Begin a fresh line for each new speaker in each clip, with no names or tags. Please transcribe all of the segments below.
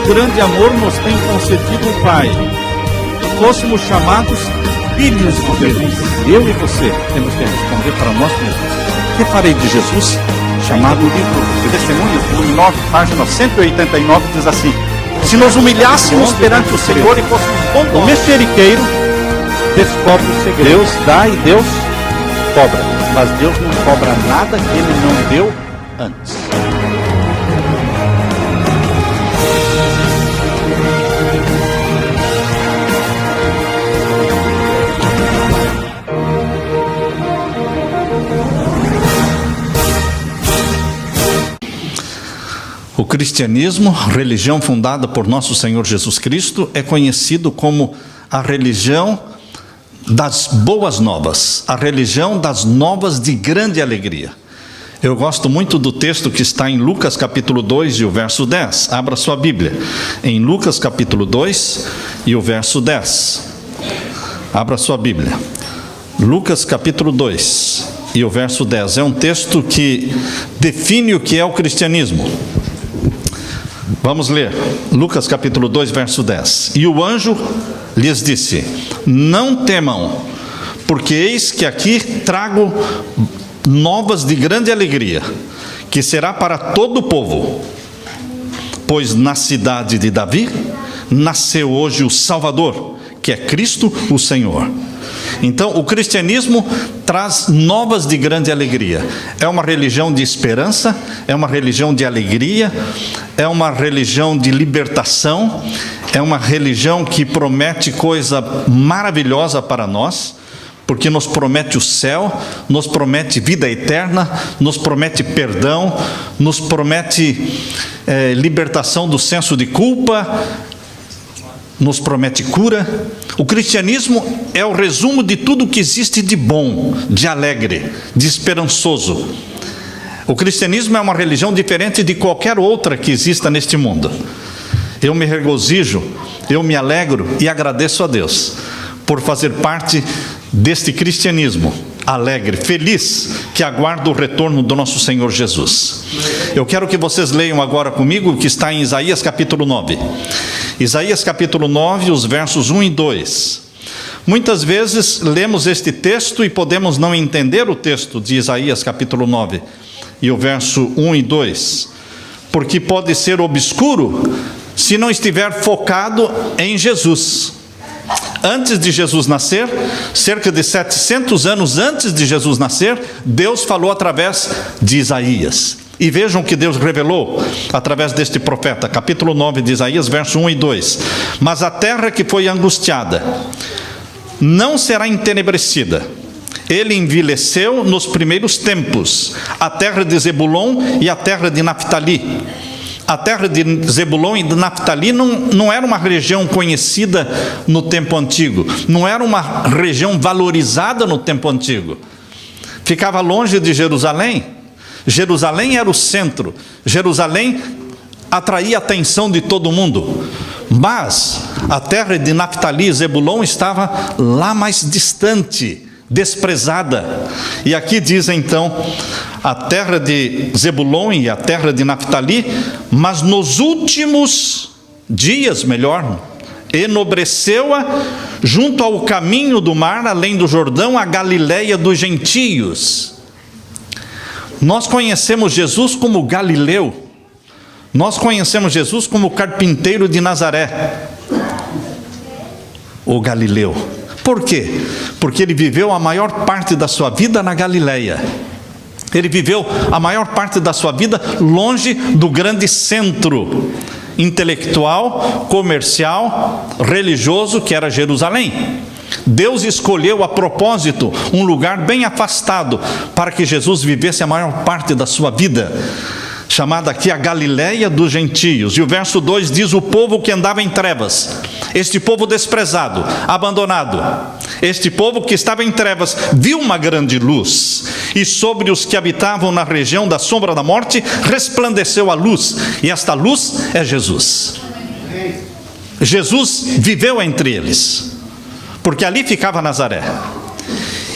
grande amor nos tem concedido o Pai, que fôssemos chamados filhos de Deus. Eu e você temos que responder para nós mesmos: que farei de Jesus? Chamado livro de Testemunhos, volume 9, página 189, diz assim: se nos humilhássemos perante o Senhor e fôssemos bondosos, o mexeriqueiro descobre o segredo. Deus dá e Deus cobra, mas Deus não cobra nada que Ele não deu antes. O cristianismo, religião fundada por nosso Senhor Jesus Cristo, é conhecido como a religião das boas novas, a religião das novas de grande alegria. Eu gosto muito do texto que está em Lucas capítulo 2 e o verso 10. Abra sua Bíblia, em Lucas capítulo 2 e o verso 10. Abra sua Bíblia. Lucas capítulo 2 e o verso 10. É um texto que define o que é o cristianismo. Vamos ler, Lucas capítulo 2, verso 10. E o anjo lhes disse: não temam, porque eis que aqui trago novas de grande alegria, que será para todo o povo. Pois na cidade de Davi nasceu hoje o Salvador, que é Cristo o Senhor. Então, o cristianismo traz novas de grande alegria. É uma religião de esperança, é uma religião de alegria, é uma religião de libertação, é uma religião que promete coisa maravilhosa para nós, porque nos promete o céu, nos promete vida eterna, nos promete perdão, nos promete libertação do senso de culpa, nos promete cura. O cristianismo é o resumo de tudo que existe de bom, de alegre, de esperançoso. O cristianismo é uma religião diferente de qualquer outra que exista neste mundo. Eu me regozijo, eu me alegro e agradeço a Deus por fazer parte deste cristianismo alegre, feliz, que aguarda o retorno do nosso Senhor Jesus. Eu quero que vocês leiam agora comigo o que está em Isaías capítulo 9. Isaías capítulo 9, os versos 1 e 2. Muitas vezes lemos este texto e podemos não entender o texto de Isaías capítulo 9 e o verso 1 e 2, porque pode ser obscuro se não estiver focado em Jesus. Antes de Jesus nascer, cerca de 700 anos antes de Jesus nascer, Deus falou através de Isaías. E vejam que Deus revelou através deste profeta, capítulo 9 de Isaías, verso 1 e 2. Mas a terra que foi angustiada não será entenebrecida. Ele envelheceu nos primeiros tempos, a terra de Zebulon e a terra de Naftali. A terra de Zebulon e de Naftali não era uma região conhecida no tempo antigo, não era uma região valorizada no tempo antigo. Ficava longe de Jerusalém. Jerusalém era o centro, Jerusalém atraía a atenção de todo mundo, mas a terra de Naftali e Zebulon estava lá mais distante, desprezada. E aqui diz então, a terra de Zebulon e a terra de Naftali, mas nos últimos dias, enobreceu-a junto ao caminho do mar, além do Jordão, a Galileia dos gentios. Nós conhecemos Jesus como Galileu, nós conhecemos Jesus como carpinteiro de Nazaré, o Galileu. Por quê? Porque ele viveu a maior parte da sua vida na Galileia. Ele viveu a maior parte da sua vida longe do grande centro intelectual, comercial, religioso que era Jerusalém. Deus escolheu a propósito um lugar bem afastado para que Jesus vivesse a maior parte da sua vida, chamada aqui a Galileia dos gentios. E o verso 2 diz: o povo que andava em trevas, este povo desprezado, abandonado, este povo que estava em trevas, viu uma grande luz, e sobre os que habitavam na região da sombra da morte, resplandeceu a luz, e esta luz é Jesus. Jesus viveu entre eles, porque ali ficava Nazaré.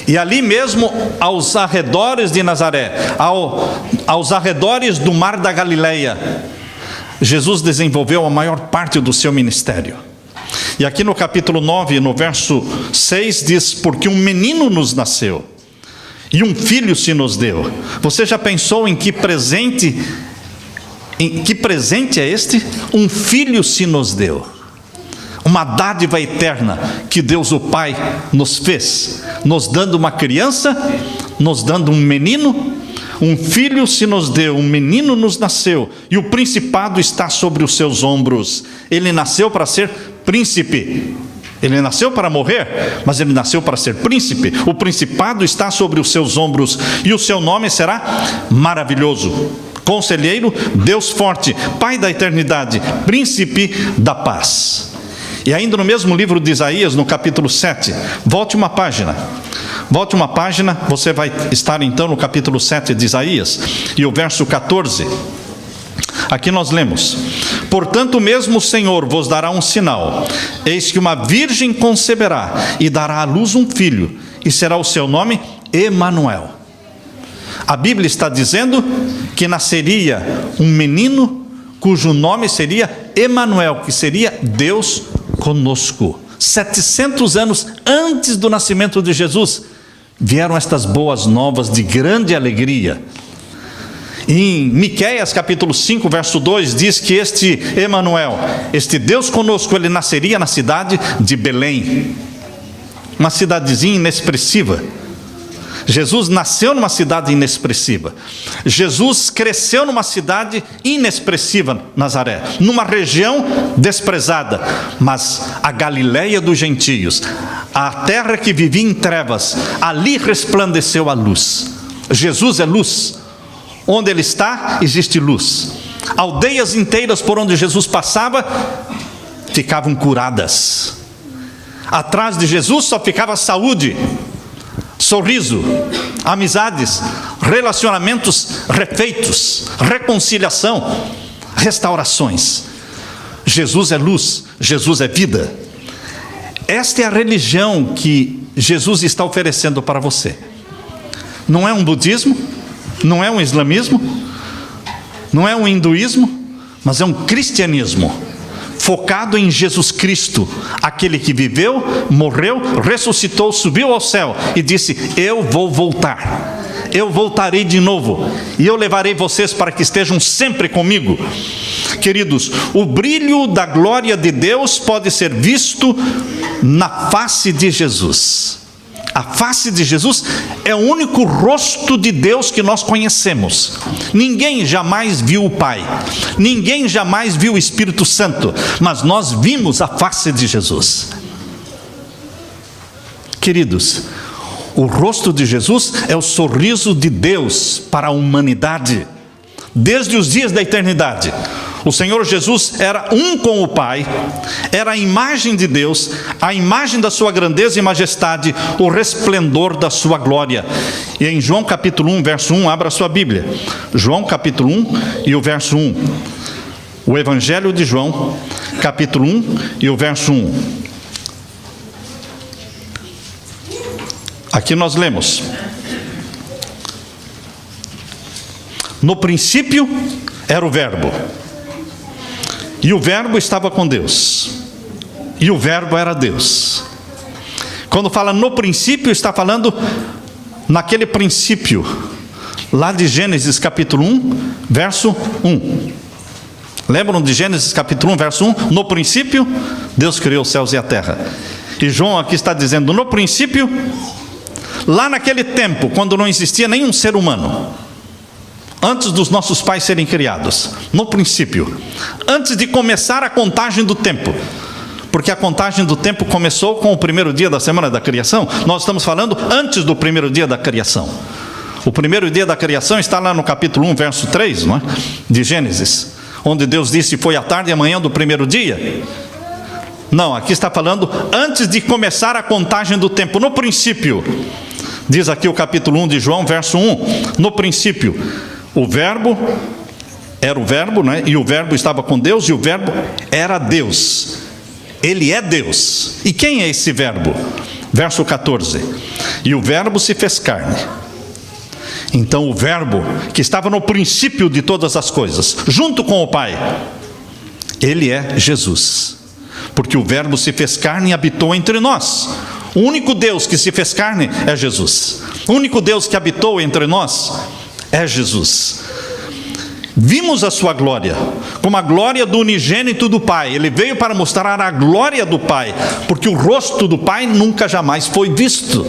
E ali mesmo, aos arredores de Nazaré, aos arredores do mar da Galileia, Jesus desenvolveu a maior parte do seu ministério. E aqui no capítulo 9, no verso 6, diz: porque um menino nos nasceu, e um filho se nos deu. Você já pensou em que presente é este? Um filho se nos deu. Uma dádiva eterna que Deus o Pai nos fez, nos dando uma criança, nos dando um menino. Um filho se nos deu, um menino nos nasceu, e o principado está sobre os seus ombros. Ele nasceu para ser príncipe. Ele nasceu para morrer, mas ele nasceu para ser príncipe. O principado está sobre os seus ombros, e o seu nome será Maravilhoso, Conselheiro, Deus Forte, Pai da Eternidade, Príncipe da Paz. E ainda no mesmo livro de Isaías, no capítulo 7, volte uma página, você vai estar então no capítulo 7 de Isaías, e o verso 14, aqui nós lemos: portanto mesmo o Senhor vos dará um sinal, eis que uma virgem conceberá, e dará à luz um filho, e será o seu nome Emanuel. A Bíblia está dizendo que nasceria um menino, cujo nome seria Emanuel, que seria Deus conosco. 700 anos antes do nascimento de Jesus, vieram estas boas novas de grande alegria. Em Miqueias capítulo 5, verso 2, diz que este Emanuel, este Deus conosco, ele nasceria na cidade de Belém, uma cidadezinha inexpressiva. Jesus nasceu numa cidade inexpressiva. Jesus cresceu numa cidade inexpressiva, Nazaré, numa região desprezada. Mas a Galileia dos gentios, a terra que vivia em trevas, ali resplandeceu a luz. Jesus é luz. Onde ele está, existe luz. Aldeias inteiras por onde Jesus passava ficavam curadas. Atrás de Jesus só ficava saúde, sorriso, amizades, relacionamentos refeitos, reconciliação, restaurações. Jesus é luz, Jesus é vida. Esta é a religião que Jesus está oferecendo para você. Não é um budismo, não é um islamismo, não é um hinduísmo, mas é um cristianismo focado em Jesus Cristo, aquele que viveu, morreu, ressuscitou, subiu ao céu e disse: eu vou voltar, eu voltarei de novo, e eu levarei vocês para que estejam sempre comigo. Queridos, o brilho da glória de Deus pode ser visto na face de Jesus. A face de Jesus é o único rosto de Deus que nós conhecemos. Ninguém jamais viu o Pai, ninguém jamais viu o Espírito Santo, mas nós vimos a face de Jesus. Queridos, o rosto de Jesus é o sorriso de Deus para a humanidade. Desde os dias da eternidade, o Senhor Jesus era um com o Pai, era a imagem de Deus, a imagem da sua grandeza e majestade, o resplendor da sua glória. E em João capítulo 1, verso 1, abra a sua Bíblia. João capítulo 1 e o verso 1. O Evangelho de João, capítulo 1 e o verso 1. Aqui nós lemos: no princípio era o Verbo, e o Verbo estava com Deus, e o Verbo era Deus. Quando fala no princípio, está falando naquele princípio, lá de Gênesis capítulo 1, verso 1. Lembram de Gênesis capítulo 1, verso 1? No princípio, Deus criou os céus e a terra. E João aqui está dizendo, no princípio, lá naquele tempo, quando não existia nenhum ser humano, antes dos nossos pais serem criados, no princípio, antes de começar a contagem do tempo, porque a contagem do tempo começou com o primeiro dia da semana da criação, nós estamos falando antes do primeiro dia da criação. O primeiro dia da criação está lá no capítulo 1, verso 3, não é? De Gênesis, onde Deus disse: foi a tarde e a manhã do primeiro dia. Não, aqui está falando antes de começar a contagem do tempo, no princípio. Diz aqui o capítulo 1 de João, verso 1, no princípio, o Verbo era o Verbo, né? E o Verbo estava com Deus, e o Verbo era Deus. Ele é Deus. E quem é esse Verbo? Verso 14, e o Verbo se fez carne. Então o Verbo, que estava no princípio de todas as coisas, junto com o Pai, Ele é Jesus, porque o Verbo se fez carne e habitou entre nós. O único Deus que se fez carne é Jesus. O único Deus que habitou entre nós é Jesus. Vimos a sua glória, como a glória do unigênito do Pai. Ele veio para mostrar a glória do Pai, porque o rosto do Pai nunca jamais foi visto.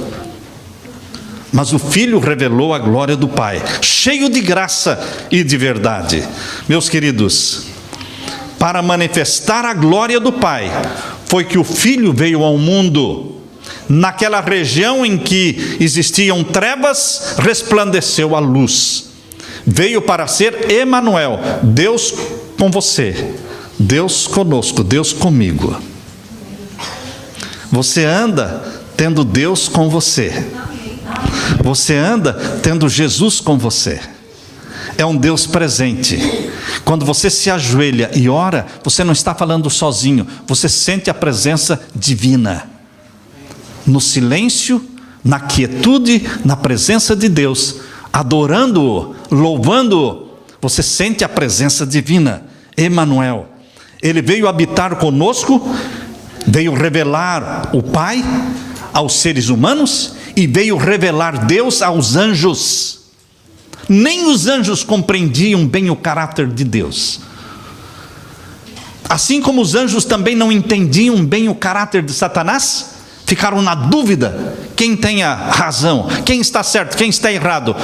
Mas o Filho revelou a glória do Pai, cheio de graça e de verdade. Meus queridos, para manifestar a glória do Pai, foi que o Filho veio ao mundo. Naquela região em que existiam trevas, resplandeceu a luz. Veio para ser Emanuel, Deus com você, Deus conosco, Deus comigo. Você anda tendo Deus com você. Você anda tendo Jesus com você. É um Deus presente. Quando você se ajoelha e ora, você não está falando sozinho, você sente a presença divina. No silêncio, na quietude, na presença de Deus, adorando-o, louvando-o, você sente a presença divina. Emanuel. Ele veio habitar conosco, veio revelar o Pai aos seres humanos e veio revelar Deus aos anjos. Nem os anjos compreendiam bem o caráter de Deus. Assim como os anjos também não entendiam bem o caráter de Satanás, ficaram na dúvida, quem tem a razão, quem está certo, quem está errado.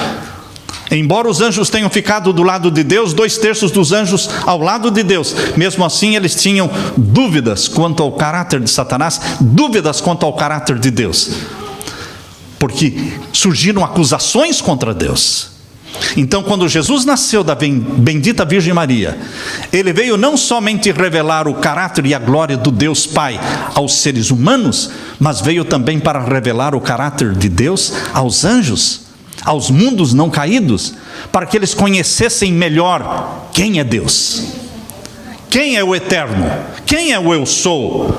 Embora os anjos tenham ficado do lado de Deus, 2/3 dos anjos ao lado de Deus, mesmo assim eles tinham dúvidas quanto ao caráter de Satanás, dúvidas quanto ao caráter de Deus, porque surgiram acusações contra Deus. Então, quando Jesus nasceu da bendita Virgem Maria, ele veio não somente revelar o caráter e a glória do Deus Pai aos seres humanos, mas veio também para revelar o caráter de Deus aos anjos, aos mundos não caídos, para que eles conhecessem melhor quem é Deus, quem é o Eterno, quem é o Eu Sou.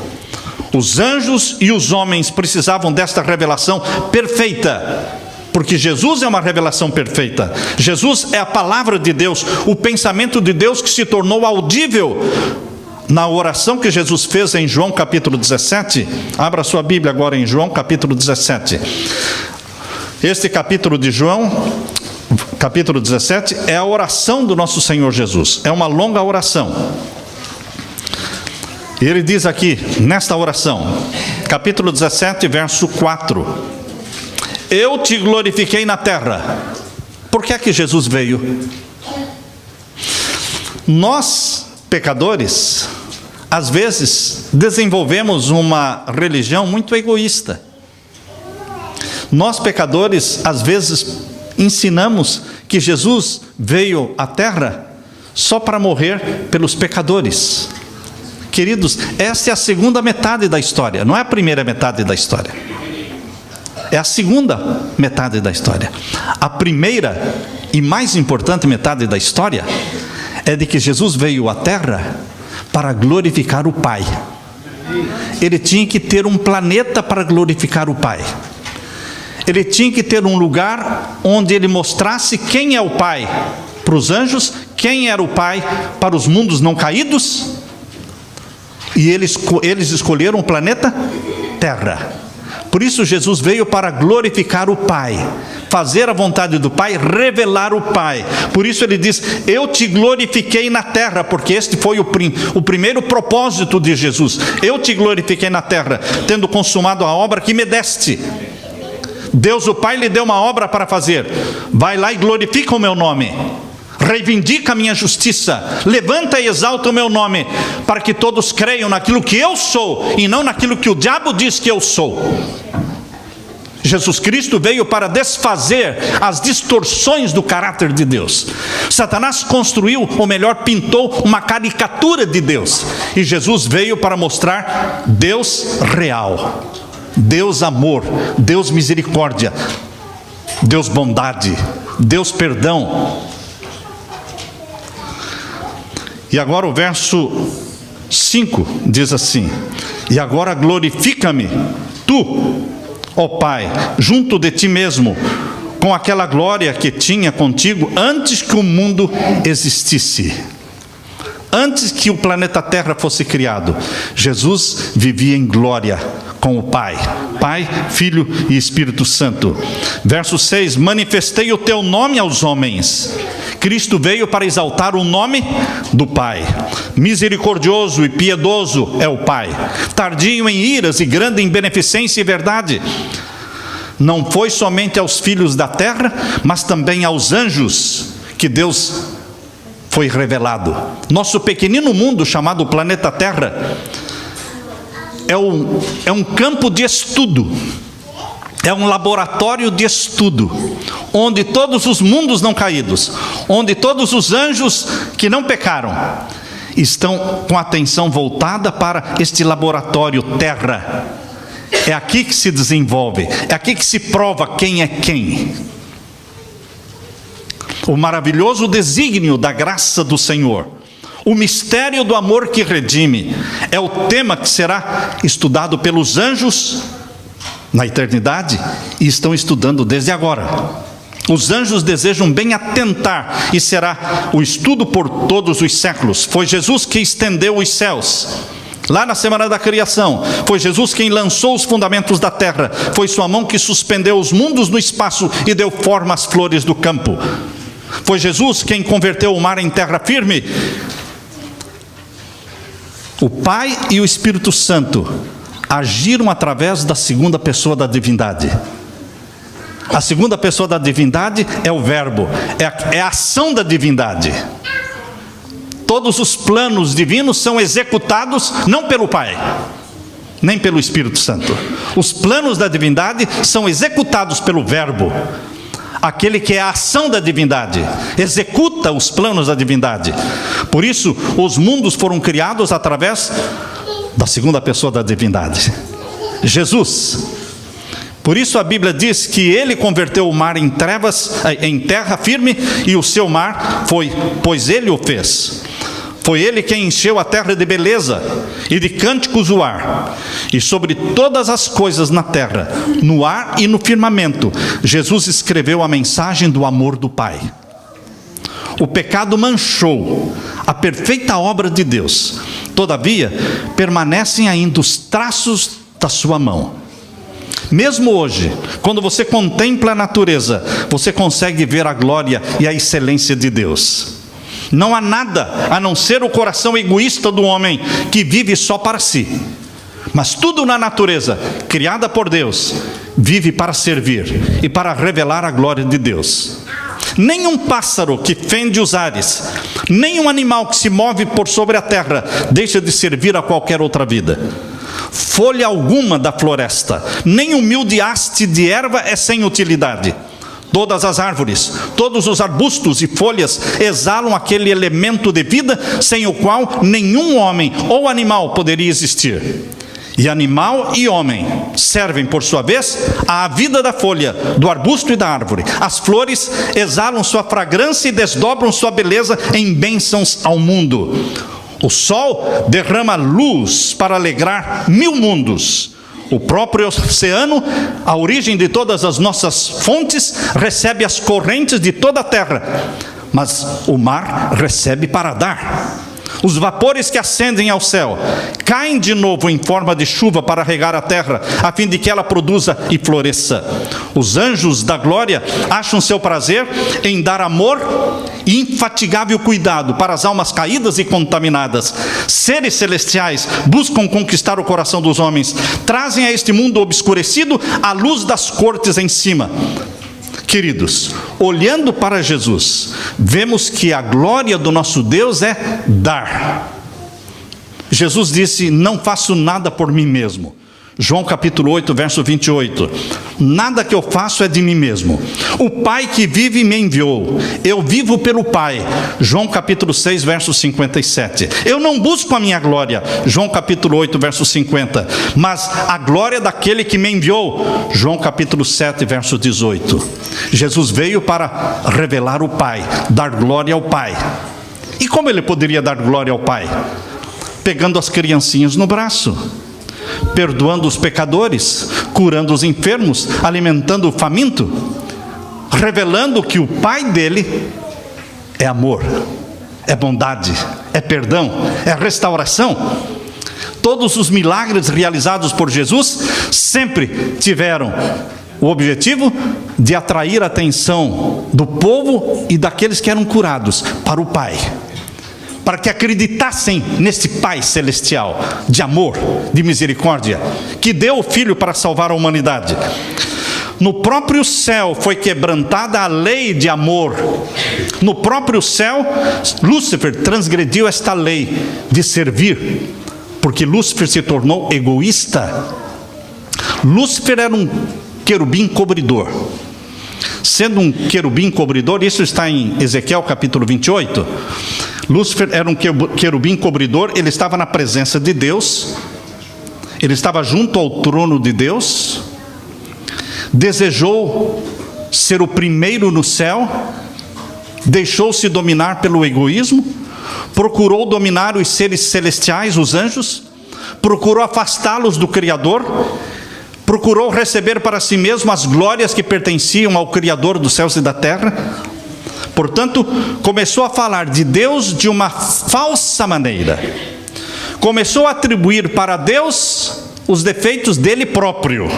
Os anjos e os homens precisavam desta revelação perfeita, porque Jesus é uma revelação perfeita. Jesus é a palavra de Deus, o pensamento de Deus que se tornou audível na oração que Jesus fez em João capítulo 17. Abra sua Bíblia agora em João capítulo 17. Este capítulo de João, capítulo 17, é a oração do nosso Senhor Jesus. É uma longa oração. Ele diz aqui, nesta oração, capítulo 17, verso 4: eu te glorifiquei na terra. Por que é que Jesus veio? Nós, pecadores, às vezes desenvolvemos uma religião muito egoísta. Nós, pecadores, às vezes ensinamos que Jesus veio à terra só para morrer pelos pecadores. Queridos, essa é a segunda metade da história, não é a primeira metade da história. É a segunda metade da história. A primeira e mais importante metade da história é de que Jesus veio à terra para glorificar o Pai. Ele tinha que ter um planeta para glorificar o Pai. Ele tinha que ter um lugar onde ele mostrasse quem é o Pai para os anjos, quem era o Pai para os mundos não caídos. E eles escolheram o planeta Terra. Por isso Jesus veio para glorificar o Pai, fazer a vontade do Pai, revelar o Pai. Por isso ele diz, eu te glorifiquei na terra, porque este foi o primeiro propósito de Jesus. Eu te glorifiquei na terra, tendo consumado a obra que me deste. Deus o Pai lhe deu uma obra para fazer. Vai lá e glorifica o meu nome. Reivindica a minha justiça, levanta e exalta o meu nome, para que todos creiam naquilo que eu sou, e não naquilo que o diabo diz que eu sou. Jesus Cristo veio para desfazer as distorções do caráter de Deus. Satanás construiu, ou melhor, pintou uma caricatura de Deus, e Jesus veio para mostrar Deus real, Deus amor, Deus misericórdia, Deus bondade, Deus perdão. E agora o verso 5 diz assim: e agora glorifica-me, tu, ó Pai, junto de ti mesmo, com aquela glória que tinha contigo antes que o mundo existisse. Antes que o planeta Terra fosse criado, Jesus vivia em glória com o Pai. Pai, Filho e Espírito Santo. Verso 6, manifestei o teu nome aos homens. Cristo veio para exaltar o nome do Pai. Misericordioso e piedoso é o Pai, tardio em iras e grande em beneficência e verdade. Não foi somente aos filhos da terra, mas também aos anjos que Deus foi revelado. Nosso pequenino mundo chamado planeta Terra é um campo de estudo, é um laboratório de estudo, onde todos os mundos não caídos, onde todos os anjos que não pecaram, estão com a atenção voltada para este laboratório Terra. É aqui que se desenvolve, é aqui que se prova quem é quem. O maravilhoso desígnio da graça do Senhor, o mistério do amor que redime, é o tema que será estudado pelos anjos na eternidade e estão estudando desde agora. Os anjos desejam bem atentar e será o estudo por todos os séculos. Foi Jesus que estendeu os céus. Lá na semana da criação, foi Jesus quem lançou os fundamentos da terra. Foi sua mão que suspendeu os mundos no espaço e deu forma às flores do campo. Foi Jesus quem converteu o mar em terra firme. O Pai e o Espírito Santo agiram através da segunda pessoa da divindade. A segunda pessoa da divindade é o Verbo, é a ação da divindade. Todos os planos divinos são executados não pelo Pai, nem pelo Espírito Santo. Os planos da divindade são executados pelo Verbo. Aquele que é a ação da divindade, executa os planos da divindade. Por isso, os mundos foram criados através da segunda pessoa da divindade, Jesus. Por isso a Bíblia diz que ele converteu o mar em terra firme, e o seu mar pois ele o fez. Foi ele quem encheu a terra de beleza e de cânticos o ar. E sobre todas as coisas na terra, no ar e no firmamento, Jesus escreveu a mensagem do amor do Pai. O pecado manchou a perfeita obra de Deus. Todavia, permanecem ainda os traços da sua mão. Mesmo hoje, quando você contempla a natureza, você consegue ver a glória e a excelência de Deus. Não há nada a não ser o coração egoísta do homem que vive só para si. Mas tudo na natureza, criada por Deus, vive para servir e para revelar a glória de Deus. Nenhum pássaro que fende os ares, nenhum animal que se move por sobre a terra, deixa de servir a qualquer outra vida. Folha alguma da floresta, nem humilde haste de erva é sem utilidade. Todas as árvores, todos os arbustos e folhas exalam aquele elemento de vida sem o qual nenhum homem ou animal poderia existir. E animal e homem servem, por sua vez, à vida da folha, do arbusto e da árvore. As flores exalam sua fragrância e desdobram sua beleza em bênçãos ao mundo. O sol derrama luz para alegrar 1000 mundos. O próprio oceano, a origem de todas as nossas fontes, recebe as correntes de toda a terra, mas o mar recebe para dar. Os vapores que ascendem ao céu caem de novo em forma de chuva para regar a terra, a fim de que ela produza e floresça. Os anjos da glória acham seu prazer em dar amor e infatigável cuidado para as almas caídas e contaminadas. Seres celestiais buscam conquistar o coração dos homens, trazem a este mundo obscurecido a luz das cortes em cima. Queridos, olhando para Jesus, vemos que a glória do nosso Deus é dar. Jesus disse: não faço nada por mim mesmo. João capítulo 8, verso 28. Nada que eu faço é de mim mesmo. O Pai que vive me enviou. Eu vivo pelo Pai. João capítulo 6, verso 57. Eu não busco a minha glória. João capítulo 8, verso 50. Mas a glória daquele que me enviou. João capítulo 7, verso 18. Jesus veio para revelar o Pai, dar glória ao Pai. E como ele poderia dar glória ao Pai? Pegando as criancinhas no braço, perdoando os pecadores, curando os enfermos, alimentando o faminto, revelando que o Pai dele é amor, é bondade, é perdão, é restauração. Todos os milagres realizados por Jesus sempre tiveram o objetivo de atrair a atenção do povo e daqueles que eram curados para o Pai, para que acreditassem nesse Pai celestial, de amor, de misericórdia, que deu o Filho para salvar a humanidade. No próprio céu foi quebrantada a lei de amor. No próprio céu, Lúcifer transgrediu esta lei de servir, porque Lúcifer se tornou egoísta. Lúcifer era um querubim cobridor. Sendo um querubim cobridor, isso está em Ezequiel capítulo 28. Lúcifer era um querubim cobridor, ele estava na presença de Deus, ele estava junto ao trono de Deus, desejou ser o primeiro no céu, deixou-se dominar pelo egoísmo, procurou dominar os seres celestiais, os anjos, procurou afastá-los do Criador, procurou receber para si mesmo as glórias que pertenciam ao Criador dos céus e da terra. Portanto, começou a falar de Deus de uma falsa maneira. Começou a atribuir para Deus os defeitos dele próprio,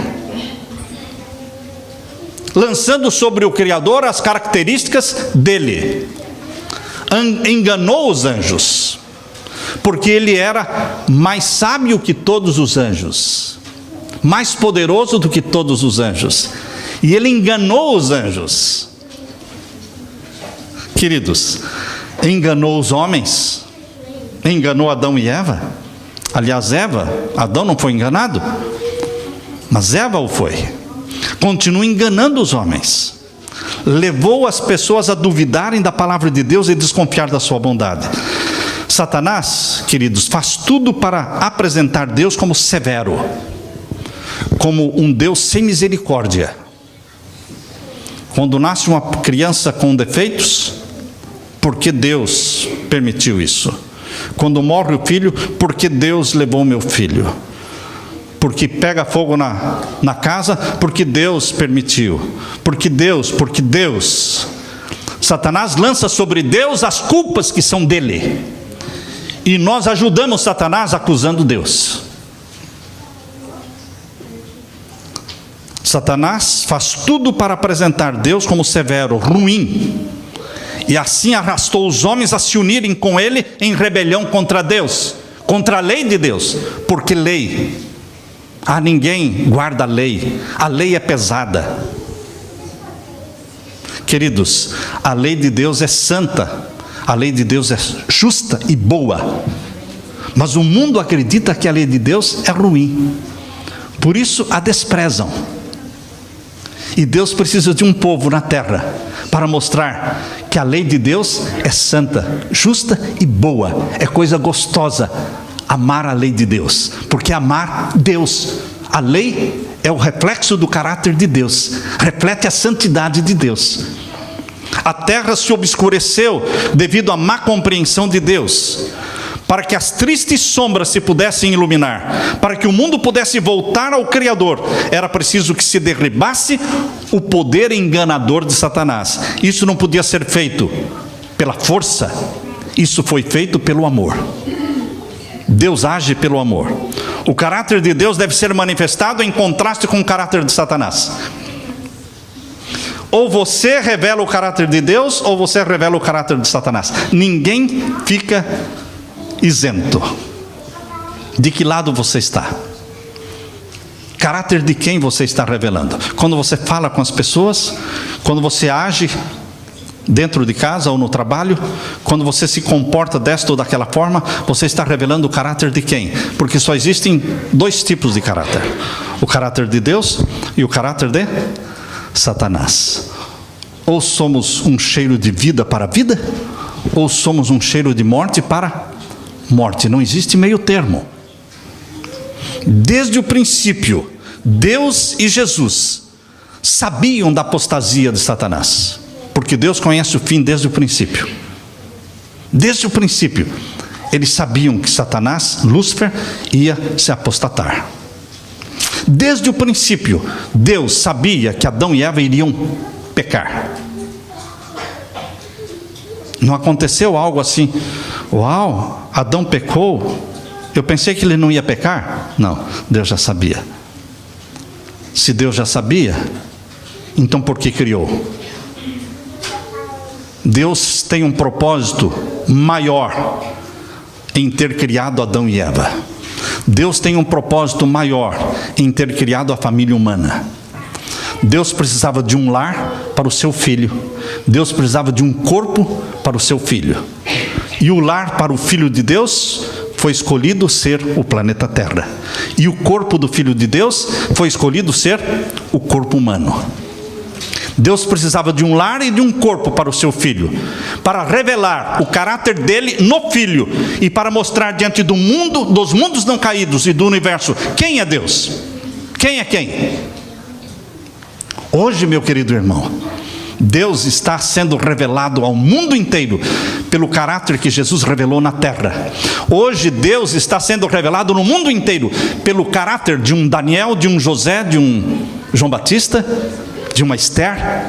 lançando sobre o Criador as características dele. Enganou os anjos, porque ele era mais sábio que todos os anjos, mais poderoso do que todos os anjos, e ele enganou os anjos. Queridos, enganou os homens, enganou Adão e Eva. Aliás, Adão não foi enganado, mas Eva o foi. Continua enganando os homens, levou as pessoas a duvidarem da palavra de Deus e desconfiar da sua bondade. Satanás, queridos, faz tudo para apresentar Deus como severo, como um Deus sem misericórdia. Quando nasce uma criança com defeitos, porque Deus permitiu isso? Quando morre o filho, porque Deus levou meu filho? Porque pega fogo na casa, porque Deus permitiu? Porque Deus. Satanás lança sobre Deus as culpas que são dele, e nós ajudamos Satanás acusando Deus. Satanás faz tudo para apresentar Deus como severo, ruim, e assim arrastou os homens a se unirem com ele em rebelião contra Deus, contra a lei de Deus, porque lei, ninguém guarda a lei é pesada. Queridos, a lei de Deus é santa, a lei de Deus é justa e boa, mas o mundo acredita que a lei de Deus é ruim, por isso a desprezam. E Deus precisa de um povo na terra para mostrar que a lei de Deus é santa, justa e boa. É coisa gostosa amar a lei de Deus, porque amar Deus, a lei é o reflexo do caráter de Deus, reflete a santidade de Deus. A terra se obscureceu devido à má compreensão de Deus. Para que as tristes sombras se pudessem iluminar, para que o mundo pudesse voltar ao Criador, era preciso que se derribasse o poder enganador de Satanás. Isso não podia ser feito pela força, isso foi feito pelo amor. Deus age pelo amor. O caráter de Deus deve ser manifestado em contraste com o caráter de Satanás. Ou você revela o caráter de Deus, ou você revela o caráter de Satanás. Ninguém fica isento. De que lado você está? Caráter de quem você está revelando? Quando você fala com as pessoas, quando você age dentro de casa ou no trabalho, quando você se comporta desta ou daquela forma, você está revelando o caráter de quem? Porque só existem dois tipos de caráter: o caráter de Deus e o caráter de Satanás. Ou somos um cheiro de vida para a vida, ou somos um cheiro de morte para morte. Não existe meio termo. Desde o princípio, Deus e Jesus sabiam da apostasia de Satanás, porque Deus conhece o fim desde o princípio. Desde o princípio, eles sabiam que Satanás, Lúcifer, ia se apostatar. Desde o princípio, Deus sabia que Adão e Eva iriam pecar. Não aconteceu algo assim, Uau, Adão pecou, eu pensei que ele não ia pecar. Não, Deus já sabia. Se Deus já sabia, então por que criou? Deus tem um propósito maior em ter criado Adão e Eva. Deus tem um propósito maior em ter criado a família humana. Deus precisava de um lar para o seu filho. Deus precisava de um corpo para o seu filho. E o lar para o Filho de Deus foi escolhido ser o planeta Terra. E o corpo do Filho de Deus foi escolhido ser o corpo humano. Deus precisava de um lar e de um corpo para o seu filho, para revelar o caráter dele no filho e para mostrar diante do mundo, dos mundos não caídos e do universo, quem é Deus? Quem é quem? Hoje, meu querido irmão, Deus está sendo revelado ao mundo inteiro pelo caráter que Jesus revelou na terra. Hoje Deus está sendo revelado no mundo inteiro pelo caráter de um Daniel, de um José, de um João Batista, de uma Esther.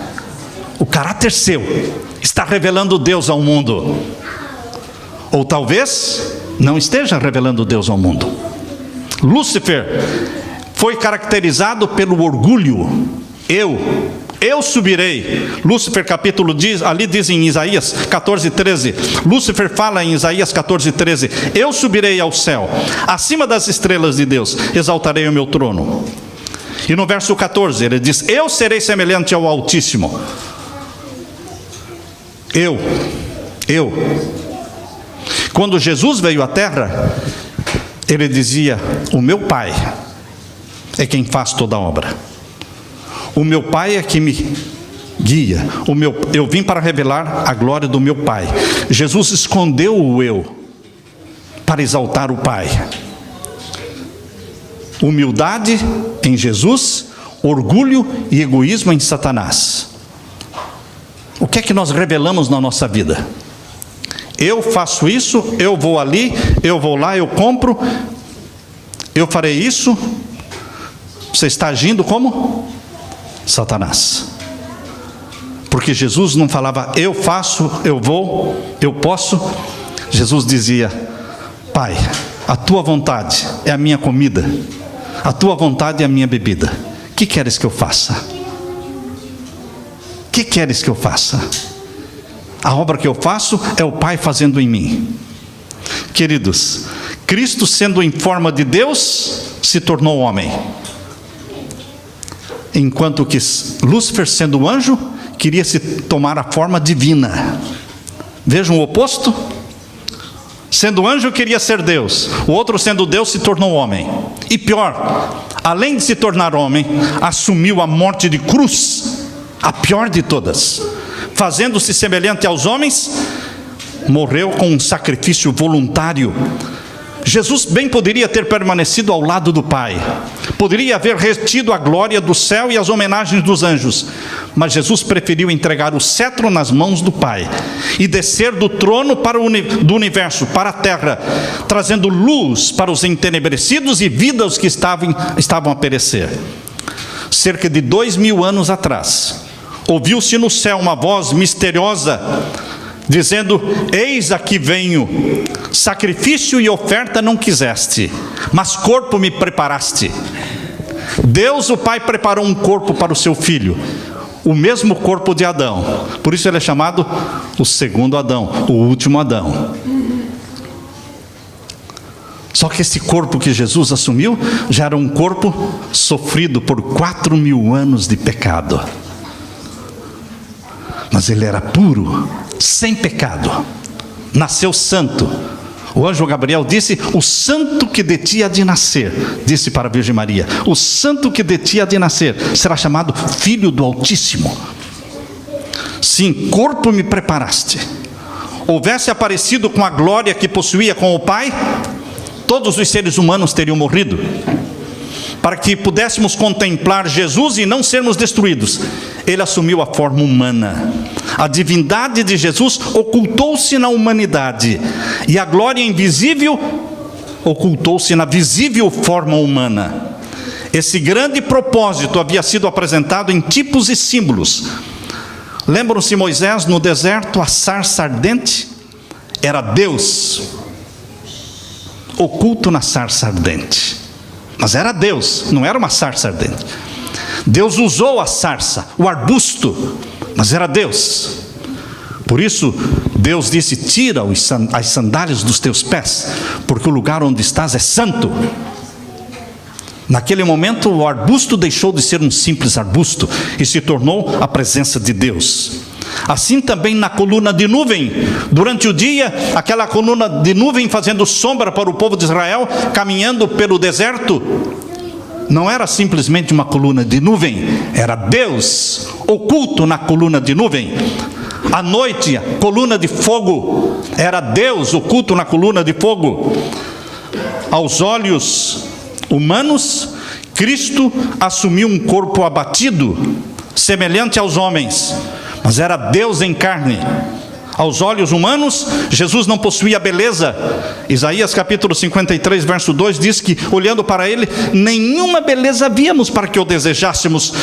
O caráter seu está revelando Deus ao mundo. Ou talvez não esteja revelando Deus ao mundo. Lúcifer foi caracterizado pelo orgulho. Eu subirei. Lúcifer capítulo diz, ali diz em Isaías 14:13. Lúcifer fala em Isaías 14:13. Eu subirei ao céu, acima das estrelas de Deus, exaltarei o meu trono. E no verso 14 ele diz: eu serei semelhante ao Altíssimo. Eu. Quando Jesus veio à terra, ele dizia: o meu Pai é quem faz toda a obra. O meu Pai é que me guia. Eu vim para revelar a glória do meu Pai. Jesus escondeu o eu para exaltar o Pai. Humildade em Jesus, orgulho e egoísmo em Satanás. O que é que nós revelamos na nossa vida? Eu faço isso, eu vou ali, eu vou lá, eu compro, eu farei isso. Você está agindo como Satanás. Porque Jesus não falava eu faço, eu vou, eu posso. Jesus dizia: Pai, a tua vontade é a minha comida, a tua vontade é a minha bebida. O que queres que eu faça? O que queres que eu faça? A obra que eu faço é o Pai fazendo em mim. Queridos, Cristo, sendo em forma de Deus, se tornou homem. Enquanto que Lúcifer, sendo anjo, queria se tomar a forma divina. Vejam o oposto. Sendo anjo, queria ser Deus. O outro, sendo Deus, se tornou homem. E pior, além de se tornar homem, assumiu a morte de cruz, a pior de todas. Fazendo-se semelhante aos homens, morreu com um sacrifício voluntário. Jesus bem poderia ter permanecido ao lado do Pai, poderia haver retido a glória do céu e as homenagens dos anjos, mas Jesus preferiu entregar o cetro nas mãos do Pai e descer do trono do universo para a terra, trazendo luz para os entenebrecidos e vida aos que estavam a perecer. Cerca de 2000 anos atrás, ouviu-se no céu uma voz misteriosa dizendo: eis aqui venho, sacrifício e oferta não quiseste, mas corpo me preparaste. Deus o Pai preparou um corpo para o seu filho, o mesmo corpo de Adão. Por isso ele é chamado o segundo Adão, o último Adão. Só que esse corpo que Jesus assumiu já era um corpo sofrido por 4000 anos de pecado. Mas ele era puro, sem pecado, nasceu santo. O anjo Gabriel disse: o santo que de ti há de nascer, disse para a Virgem Maria, o santo que de ti há de nascer será chamado Filho do Altíssimo. Sim, corpo me preparaste. Houvesse aparecido com a glória que possuía com o Pai, todos os seres humanos teriam morrido. Para que pudéssemos contemplar Jesus e não sermos destruídos, ele assumiu a forma humana. A divindade de Jesus ocultou-se na humanidade, e a glória invisível ocultou-se na visível forma humana. Esse grande propósito havia sido apresentado em tipos e símbolos. Lembram-se Moisés no deserto, a sarça ardente? era Deus oculto na sarça ardente. Mas era Deus, não era uma sarça ardente. Deus usou a sarça, o arbusto, mas era Deus. Por isso, Deus disse: tira as sandálias dos teus pés, porque o lugar onde estás é santo. Naquele momento, o arbusto deixou de ser um simples arbusto e se tornou a presença de Deus. Assim também na coluna de nuvem, durante o dia, aquela coluna de nuvem fazendo sombra para o povo de Israel, caminhando pelo deserto, não era simplesmente uma coluna de nuvem, era Deus oculto na coluna de nuvem. À noite, a coluna de fogo, era Deus oculto na coluna de fogo. Aos olhos humanos, Cristo assumiu um corpo abatido, semelhante aos homens, mas era Deus em carne. Aos olhos humanos, Jesus não possuía beleza. Isaías capítulo 53, verso 2 diz que, olhando para ele, nenhuma beleza víamos para que o desejássemos,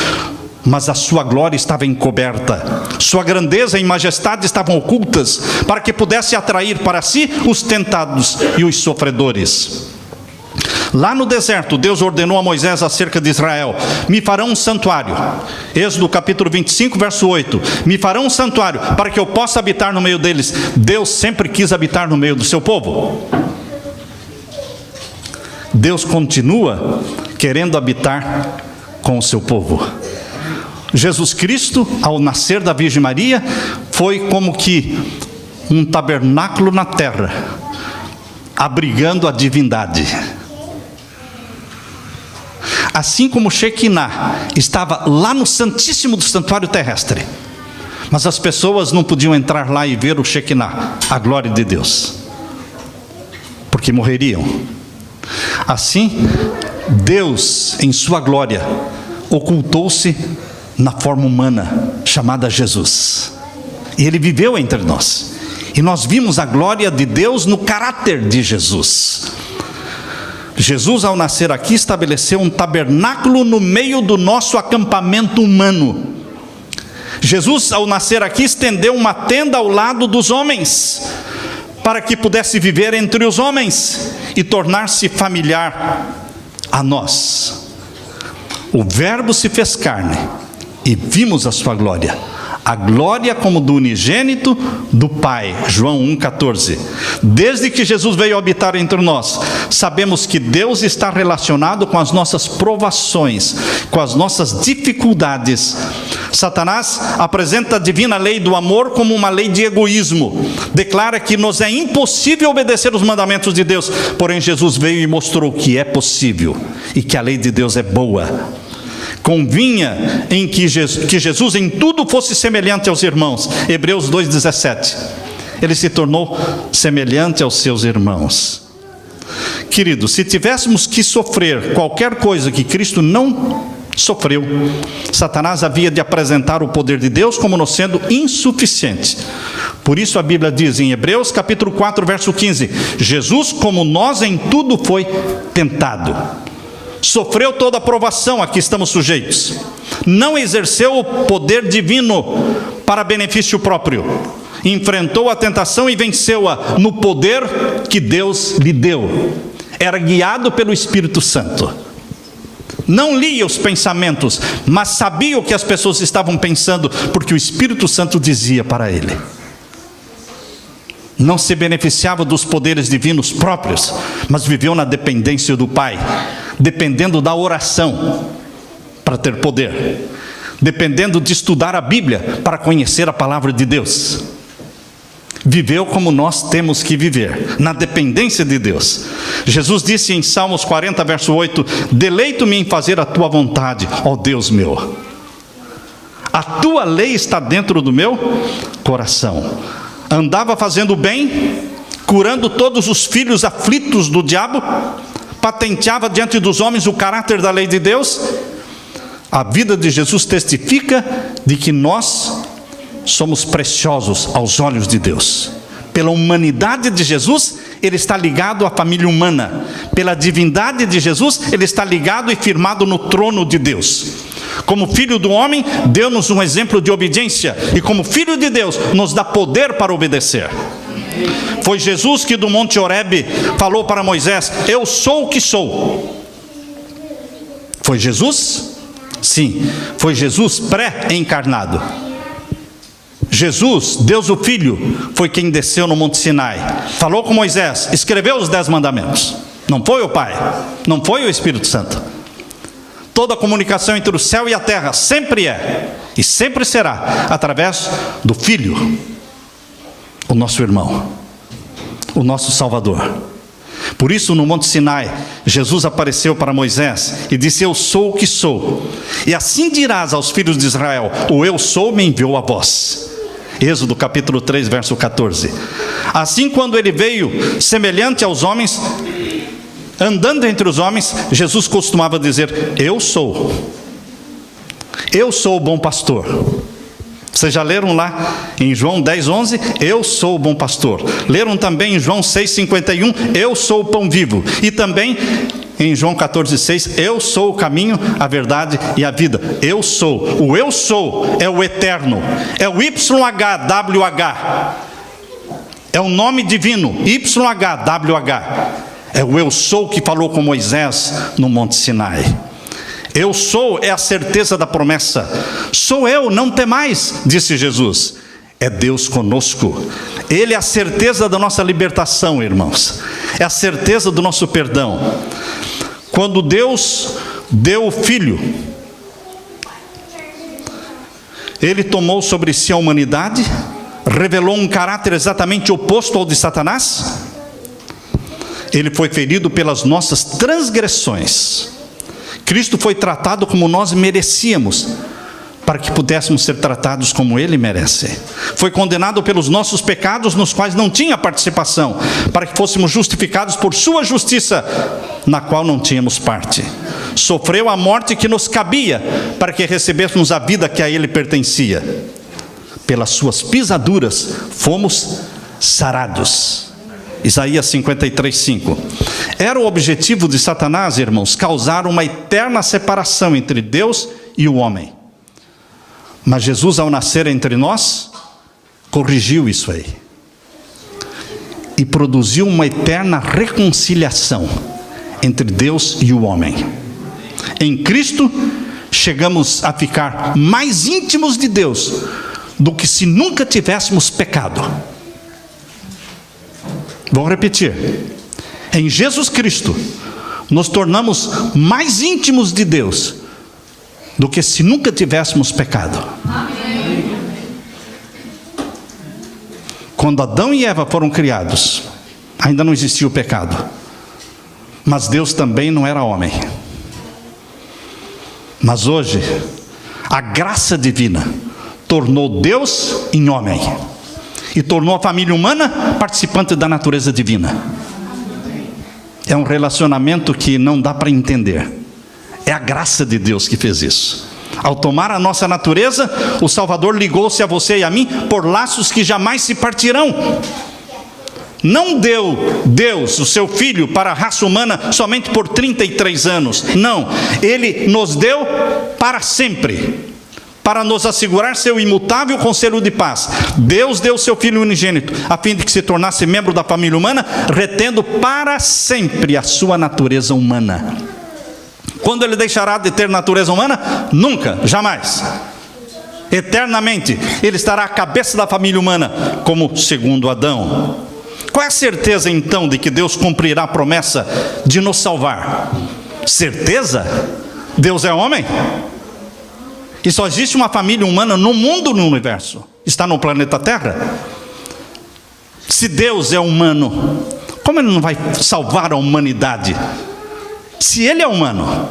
mas a sua glória estava encoberta, sua grandeza e majestade estavam ocultas, para que pudesse atrair para si os tentados e os sofredores. Lá no deserto, Deus ordenou a Moisés acerca de Israel: me farão um santuário. Êxodo capítulo 25, verso 8. Me farão um santuário para que eu possa habitar no meio deles. Deus sempre quis habitar no meio do seu povo. Deus continua querendo habitar com o seu povo. Jesus Cristo, ao nascer da Virgem Maria, foi como que um tabernáculo na terra, abrigando a divindade. Assim como Shekinah estava lá no Santíssimo do Santuário Terrestre, mas as pessoas não podiam entrar lá e ver o Shekinah, a glória de Deus, porque morreriam. Assim, Deus, em sua glória, ocultou-se na forma humana, chamada Jesus. E Ele viveu entre nós. E nós vimos a glória de Deus no caráter de Jesus. Jesus, ao nascer aqui, estabeleceu um tabernáculo no meio do nosso acampamento humano. Jesus, ao nascer aqui, estendeu uma tenda ao lado dos homens, para que pudesse viver entre os homens e tornar-se familiar a nós. O Verbo se fez carne e vimos a sua glória, a glória como do unigênito do Pai. João 1,14. Desde que Jesus veio habitar entre nós, sabemos que Deus está relacionado com as nossas provações, com as nossas dificuldades. Satanás apresenta a divina lei do amor como uma lei de egoísmo. Declara que nos é impossível obedecer os mandamentos de Deus. Porém, Jesus veio e mostrou que é possível e que a lei de Deus é boa. Convinha em que Jesus em tudo fosse semelhante aos irmãos. Hebreus 2,17. Ele se tornou semelhante aos seus irmãos. Queridos, se tivéssemos que sofrer qualquer coisa que Cristo não sofreu, Satanás havia de apresentar o poder de Deus como nos sendo insuficiente. Por isso a Bíblia diz em Hebreus capítulo 4, verso 15: Jesus, como nós, em tudo foi tentado, sofreu toda a provação a que estamos sujeitos, não exerceu o poder divino para benefício próprio, enfrentou a tentação e venceu-a no poder que Deus lhe deu. Era guiado pelo Espírito Santo. Não lia os pensamentos, mas sabia o que as pessoas estavam pensando, porque o Espírito Santo dizia para ele. Não se beneficiava dos poderes divinos próprios, mas viveu na dependência do Pai, dependendo da oração para ter poder, dependendo de estudar a Bíblia para conhecer a palavra de Deus. Viveu como nós temos que viver, na dependência de Deus. Jesus disse em Salmos 40, verso 8: deleito-me em fazer a tua vontade, ó Deus meu. A tua lei está dentro do meu coração. Andava fazendo bem, curando todos os filhos aflitos do diabo, patenteava diante dos homens o caráter da lei de Deus. A vida de Jesus testifica de que nós somos preciosos aos olhos de Deus. Pela humanidade de Jesus, ele está ligado à família humana. Pela divindade de Jesus, ele está ligado e firmado no trono de Deus. Como filho do homem, deu-nos um exemplo de obediência, e como filho de Deus, nos dá poder para obedecer. Foi Jesus que do Monte Horebe falou para Moisés: eu sou o que sou. Foi Jesus? Sim, foi Jesus pré-encarnado. Jesus, Deus o Filho, foi quem desceu no Monte Sinai, falou com Moisés, escreveu os 10 mandamentos. Não foi o Pai, não foi o Espírito Santo. Toda a comunicação entre o céu e a terra sempre é e sempre será através do Filho, o nosso irmão, o nosso Salvador. Por isso, no Monte Sinai, Jesus apareceu para Moisés e disse: eu sou o que sou. E assim dirás aos filhos de Israel: o eu sou me enviou a vós. Êxodo capítulo 3, verso 14. Assim, quando ele veio semelhante aos homens, andando entre os homens, Jesus costumava dizer: eu sou o bom pastor. Vocês já leram lá em João 10:11, eu sou o bom pastor. Leram também em João 6:51, eu sou o pão vivo. E também em João 14:6, eu sou o caminho, a verdade e a vida. Eu sou. O eu sou é o eterno, é o YHWH, é o nome divino, YHWH. É o eu sou que falou com Moisés no Monte Sinai. Eu sou é a certeza da promessa. Sou eu, não temais, disse Jesus. É Deus conosco. Ele é a certeza da nossa libertação, irmãos. É a certeza do nosso perdão. Quando Deus deu o Filho, Ele tomou sobre si a humanidade, revelou um caráter exatamente oposto ao de Satanás. Ele foi ferido pelas nossas transgressões. Cristo foi tratado como nós merecíamos, para que pudéssemos ser tratados como Ele merece. Foi condenado pelos nossos pecados, nos quais não tinha participação, para que fôssemos justificados por sua justiça, na qual não tínhamos parte. Sofreu a morte que nos cabia, para que recebêssemos a vida que a Ele pertencia. Pelas suas pisaduras fomos sarados. Isaías 53:5. Era o objetivo de Satanás, irmãos, causar uma eterna separação entre Deus e o homem. Mas Jesus, ao nascer entre nós, corrigiu isso aí. E produziu uma eterna reconciliação entre Deus e o homem. Em Cristo, chegamos a ficar mais íntimos de Deus do que se nunca tivéssemos pecado. Vou repetir. Em Jesus Cristo, nos tornamos mais íntimos de Deus do que se nunca tivéssemos pecado. Amém. Quando Adão e Eva foram criados, ainda não existia o pecado. Mas Deus também não era homem. Mas hoje, a graça divina tornou Deus em homem. E tornou a família humana participante da natureza divina. É um relacionamento que não dá para entender. É a graça de Deus que fez isso. Ao tomar a nossa natureza, o Salvador ligou-se a você e a mim por laços que jamais se partirão. Não deu Deus o seu Filho para a raça humana somente por 33 anos. Não, Ele nos deu para sempre, para nos assegurar seu imutável conselho de paz. Deus deu seu Filho unigênito, a fim de que se tornasse membro da família humana, retendo para sempre a sua natureza humana. Quando Ele deixará de ter natureza humana? Nunca, jamais. Eternamente, Ele estará à cabeça da família humana, como segundo Adão. Qual é a certeza então de que Deus cumprirá a promessa de nos salvar? Certeza? Deus é homem? E só existe uma família humana no mundo, no universo. Está no planeta Terra. Se Deus é humano, como Ele não vai salvar a humanidade? Se Ele é humano,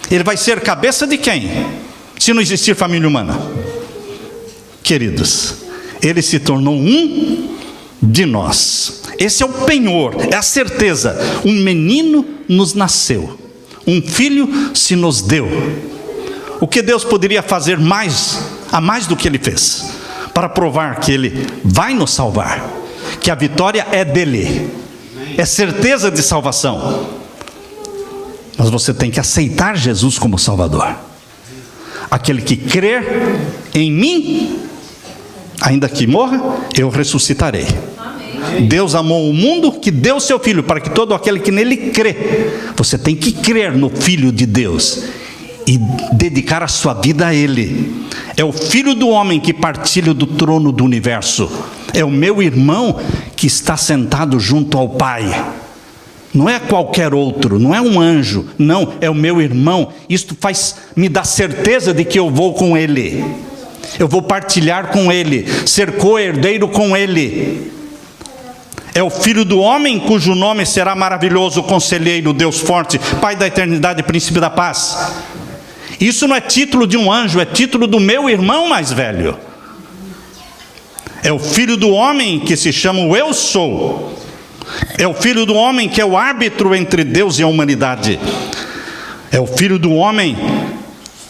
Ele vai ser cabeça de quem? Se não existir família humana. Queridos, Ele se tornou um de nós. Esse é o penhor, é a certeza. Um menino nos nasceu, um filho se nos deu. O que Deus poderia fazer a mais do que Ele fez, para provar que Ele vai nos salvar, que a vitória é dEle, é certeza de salvação. Mas você tem que aceitar Jesus como Salvador. Aquele que crer em mim, ainda que morra, eu ressuscitarei. Amém. Deus amou o mundo que deu seu Filho, para que todo aquele que nele crê. Você tem que crer no Filho de Deus e dedicar a sua vida a Ele. É o Filho do homem que partilha do trono do universo. É o meu irmão que está sentado junto ao Pai. Não é qualquer outro, não é um anjo, não, é o meu irmão. Isto me dá certeza de que eu vou com Ele. Eu vou partilhar com Ele, ser co-herdeiro com Ele. É o Filho do homem cujo nome será maravilhoso, Conselheiro, Deus forte, Pai da eternidade, Príncipe da paz. Isso não é título de um anjo, é título do meu irmão mais velho. É o Filho do homem que se chama o Eu Sou. É o Filho do homem que é o árbitro entre Deus e a humanidade. É o Filho do homem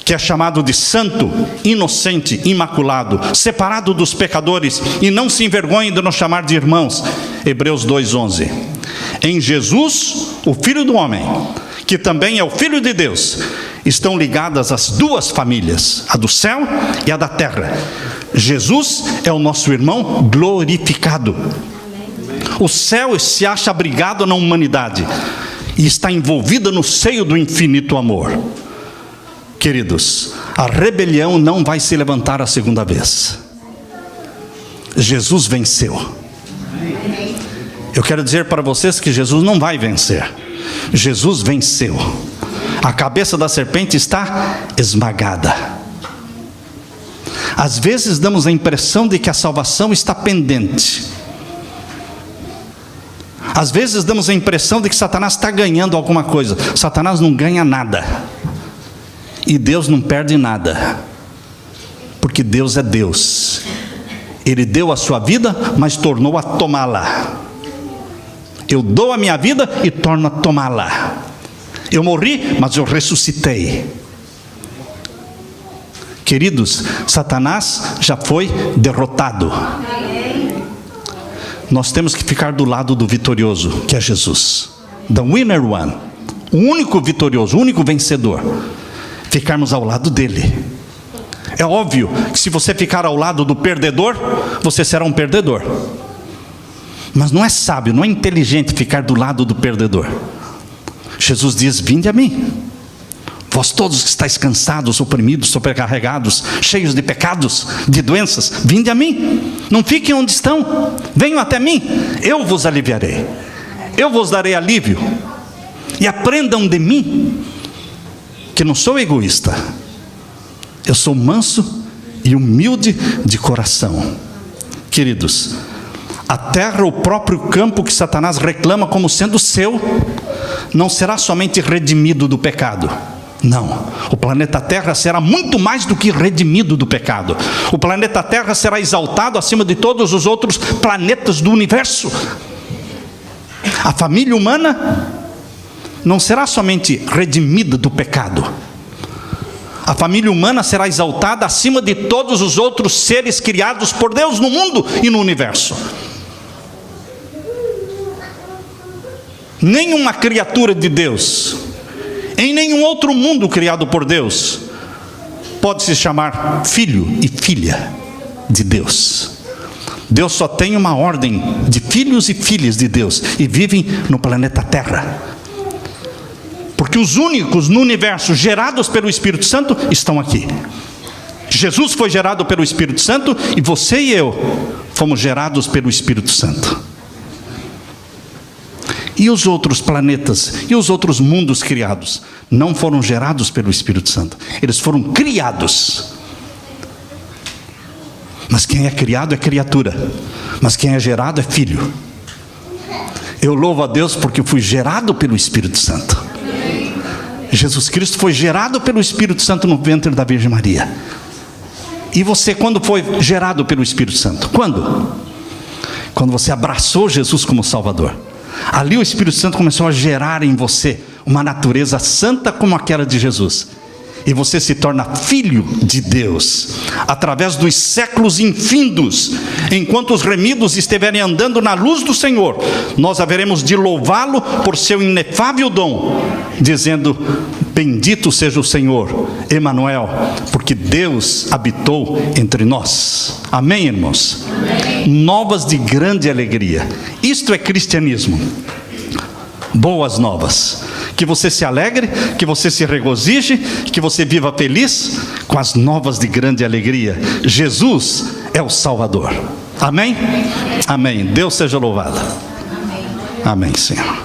que é chamado de santo, inocente, imaculado, separado dos pecadores, e não se envergonhe de nos chamar de irmãos. Hebreus 2:11. Em Jesus, o Filho do homem, que também é o Filho de Deus, estão ligadas as duas famílias, a do céu e a da terra. Jesus é o nosso irmão glorificado. O céu se acha abrigado na humanidade e está envolvida no seio do infinito amor. Queridos, a rebelião não vai se levantar a segunda vez. Jesus venceu. Eu quero dizer para vocês que Jesus não vai vencer. Jesus venceu. A cabeça da serpente está esmagada. Às vezes damos a impressão de que a salvação está pendente. Às vezes damos a impressão de que Satanás está ganhando alguma coisa. Satanás não ganha nada. E Deus não perde nada. Porque Deus é Deus. Ele deu a sua vida, mas tornou a tomá-la. Eu dou a minha vida e torno a tomá-la. Eu morri, mas eu ressuscitei. Queridos, Satanás já foi derrotado. Nós temos que ficar do lado do vitorioso, que é Jesus. The winner one. O único vitorioso, o único vencedor. Ficarmos ao lado dele. É óbvio que se você ficar ao lado do perdedor, você será um perdedor. Mas não é sábio, não é inteligente ficar do lado do perdedor. Jesus diz: vinde a mim, vós todos que estáis cansados, oprimidos, sobrecarregados, cheios de pecados, de doenças, vinde a mim. Não fiquem onde estão, venham até mim, eu vos aliviarei, eu vos darei alívio. E aprendam de mim, que não sou egoísta, eu sou manso e humilde de coração. Queridos, a terra, o próprio campo que Satanás reclama como sendo seu, não será somente redimido do pecado. Não, o planeta Terra será muito mais do que redimido do pecado. O planeta Terra será exaltado acima de todos os outros planetas do universo. A família humana não será somente redimida do pecado. A família humana será exaltada acima de todos os outros seres criados por Deus no mundo e no universo. Nenhuma criatura de Deus, em nenhum outro mundo criado por Deus, pode se chamar filho e filha de Deus. Deus só tem uma ordem de filhos e filhas de Deus, e vivem no planeta Terra. Porque os únicos no universo gerados pelo Espírito Santo estão aqui. Jesus foi gerado pelo Espírito Santo, e você e eu fomos gerados pelo Espírito Santo. E os outros planetas e os outros mundos criados não foram gerados pelo Espírito Santo. Eles foram criados. Mas quem é criado é criatura. Mas quem é gerado é filho. Eu louvo a Deus porque fui gerado pelo Espírito Santo. Jesus Cristo foi gerado pelo Espírito Santo no ventre da Virgem Maria. E você, quando foi gerado pelo Espírito Santo? Quando? Quando você abraçou Jesus como Salvador. Ali o Espírito Santo começou a gerar em você uma natureza santa como aquela de Jesus. e você se torna filho de Deus, através dos séculos infindos. Enquanto os remidos estiverem andando na luz do Senhor, nós haveremos de louvá-lo por seu inefável dom, dizendo: bendito seja o Senhor, Emanuel, porque Deus habitou entre nós. Amém, irmãos? Amém. Novas de grande alegria. Isto é cristianismo. Boas novas. Que você se alegre, que você se regozije, que você viva feliz com as novas de grande alegria. Jesus é o Salvador. Amém? Amém. Deus seja louvado. Amém, Senhor.